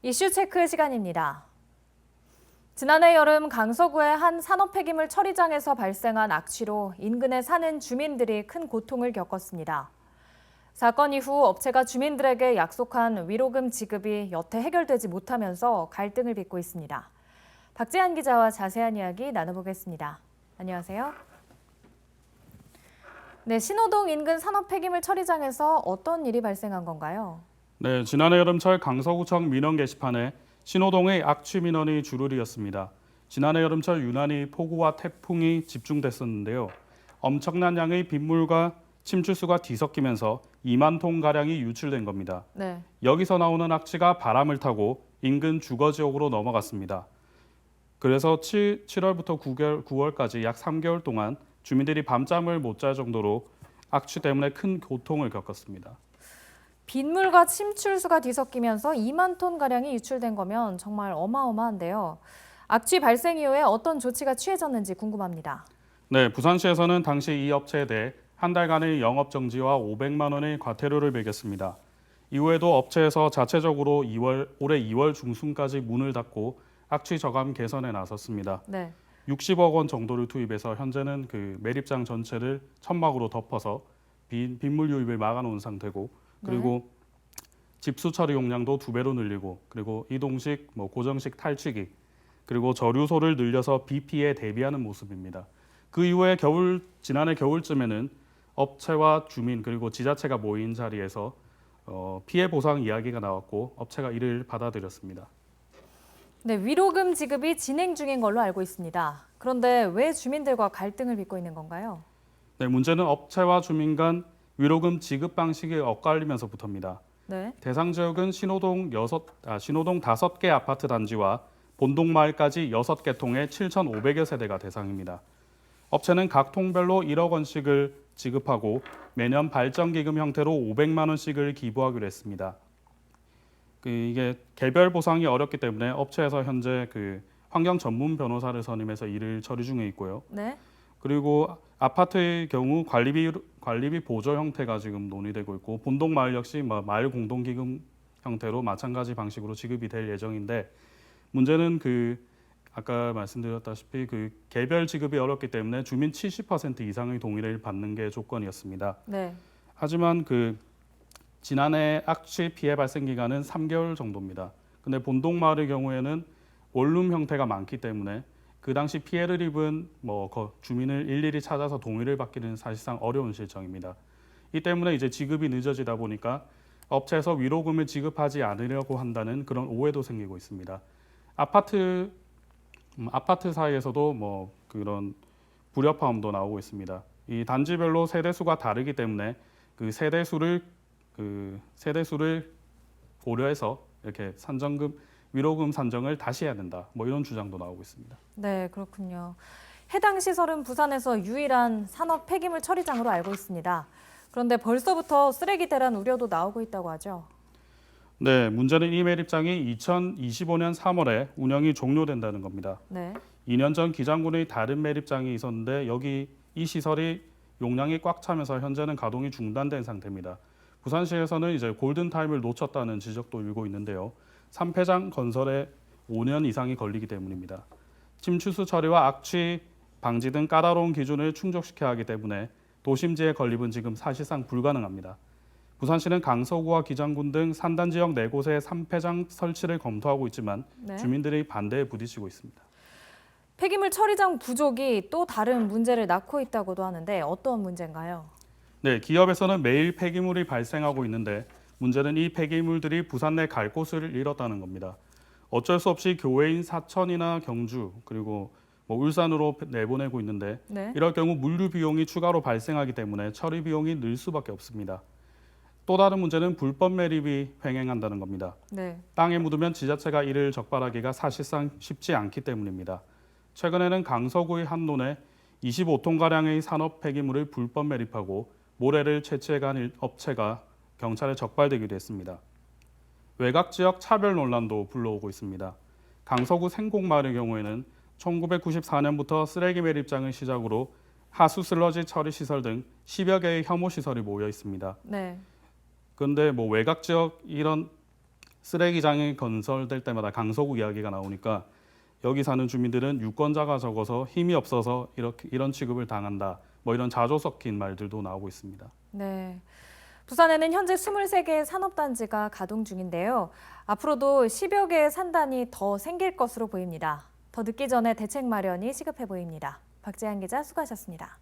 이슈 체크 시간입니다. 지난해 여름 강서구의 한 산업 폐기물 처리장에서 발생한 악취로 인근에 사는 주민들이 큰 고통을 겪었습니다. 사건 이후 업체가 주민들에게 약속한 위로금 지급이 여태 해결되지 못하면서 갈등을 빚고 있습니다. 박재한 기자와 자세한 이야기 나눠보겠습니다. 안녕하세요. 네, 신호동 인근 산업 폐기물 처리장에서 어떤 일이 발생한 건가요? 네, 지난해 여름철 강서구청 민원 게시판에 신호동의 악취 민원이 주르르였습니다. 지난해 여름철 유난히 폭우와 태풍이 집중됐었는데요. 엄청난 양의 빗물과 침출수가 뒤섞이면서 2만 톤 가량이 유출된 겁니다. 네. 여기서 나오는 악취가 바람을 타고 인근 주거 지역으로 넘어갔습니다. 그래서 7월부터 9월까지 약 3개월 동안 주민들이 밤잠을 못 잘 정도로 악취 때문에 큰 고통을 겪었습니다. 빗물과 침출수가 뒤섞이면서 2만 톤 가량이 유출된 거면 정말 어마어마한데요. 악취 발생 이후에 어떤 조치가 취해졌는지 궁금합니다. 네, 부산시에서는 당시 이 업체에 대해 한 달간의 영업 정지와 500만 원의 과태료를 매겼습니다. 이후에도 업체에서 자체적으로 올해 2월 중순까지 문을 닫고 악취 저감 개선에 나섰습니다. 네. 60억 원 정도를 투입해서 현재는 그 매립장 전체를 천막으로 덮어서 빗물 유입을 막아놓은 상태고, 그리고 집수 처리 용량도 2배로 늘리고, 그리고 이동식, 고정식 탈취기, 그리고 저류소를 늘려서 비 피해에 대비하는 모습입니다. 그 이후에 지난해 겨울쯤에는 업체와 주민 그리고 지자체가 모인 자리에서 피해 보상 이야기가 나왔고 업체가 이를 받아들였습니다. 네, 위로금 지급이 진행 중인 걸로 알고 있습니다. 그런데 왜 주민들과 갈등을 빚고 있는 건가요? 네, 문제는 업체와 주민 간 위로금 지급 방식이 엇갈리면서부터입니다. 네. 대상 지역은 신호동 5개 아파트 단지와 본동마을까지 6개 통의 7,500여 세대가 대상입니다. 업체는 각 통별로 1억 원씩을 지급하고 매년 발전기금 형태로 500만 원씩을 기부하기로 했습니다. 이게 개별 보상이 어렵기 때문에 업체에서 현재 환경 전문 변호사를 선임해서 일을 처리 중에 있고요. 네. 그리고 아파트의 경우 관리비 보조 형태가 지금 논의되고 있고 본동 마을 역시 마을 공동기금 형태로 마찬가지 방식으로 지급이 될 예정인데 문제는 아까 말씀드렸다시피 개별 지급이 어렵기 때문에 주민 70% 이상의 동의를 받는 게 조건이었습니다. 네. 하지만 지난해 악취 피해 발생 기간은 3개월 정도입니다. 근데 본동 마을의 경우에는 원룸 형태가 많기 때문에 그 당시 피해를 입은 주민을 일일이 찾아서 동의를 받기는 사실상 어려운 실정입니다. 이 때문에 이제 지급이 늦어지다 보니까 업체에서 위로금을 지급하지 않으려고 한다는 그런 오해도 생기고 있습니다. 아파트 사이에서도 그런 불협화음도 나오고 있습니다. 이 단지별로 세대수가 다르기 때문에 세대수를 고려해서 이렇게 위로금 산정을 다시 해야 된다. 이런 주장도 나오고 있습니다. 네, 그렇군요. 해당 시설은 부산에서 유일한 산업 폐기물 처리장으로 알고 있습니다. 그런데 벌써부터 쓰레기 대란 우려도 나오고 있다고 하죠. 네, 문제는 이 매립장이 2025년 3월에 운영이 종료된다는 겁니다. 네. 2년 전 기장군의 다른 매립장이 있었는데 이 시설이 용량이 꽉 차면서 현재는 가동이 중단된 상태입니다. 부산시에서는 이제 골든타임을 놓쳤다는 지적도 일고 있는데요. 3폐장 건설에 5년 이상이 걸리기 때문입니다. 침추수 처리와 악취 방지 등 까다로운 기준을 충족시켜야 하기 때문에 도심지의 건립은 지금 사실상 불가능합니다. 부산시는 강서구와 기장군 등 산단 지역 4곳에 3폐장 설치를 검토하고 있지만 네. 주민들의 반대에 부딪히고 있습니다. 폐기물 처리장 부족이 또 다른 문제를 낳고 있다고도 하는데 어떤 문제인가요? 네, 기업에서는 매일 폐기물이 발생하고 있는데 문제는 이 폐기물들이 부산 내 갈 곳을 잃었다는 겁니다. 어쩔 수 없이 교외인 사천이나 경주 그리고 울산으로 내보내고 있는데 네. 이럴 경우 물류 비용이 추가로 발생하기 때문에 처리 비용이 늘 수밖에 없습니다. 또 다른 문제는 불법 매립이 횡행한다는 겁니다. 네. 땅에 묻으면 지자체가 이를 적발하기가 사실상 쉽지 않기 때문입니다. 최근에는 강서구의 한 논에 25톤가량의 산업 폐기물을 불법 매립하고 모래를 채취해간 업체가 경찰에 적발되기도 했습니다. 외곽 지역 차별 논란도 불러오고 있습니다. 강서구 생곡마을의 경우에는 1994년부터 쓰레기 매립장을 시작으로 하수 슬러지 처리 시설 등 10여 개의 혐오 시설이 모여 있습니다. 네. 그런데 외곽 지역 이런 쓰레기장이 건설될 때마다 강서구 이야기가 나오니까 여기 사는 주민들은 유권자가 적어서 힘이 없어서 이런 취급을 당한다. 뭐 이런 자조 섞인 말들도 나오고 있습니다. 네. 부산에는 현재 23개의 산업단지가 가동 중인데요. 앞으로도 10여 개의 산단이 더 생길 것으로 보입니다. 더 늦기 전에 대책 마련이 시급해 보입니다. 박재한 기자 수고하셨습니다.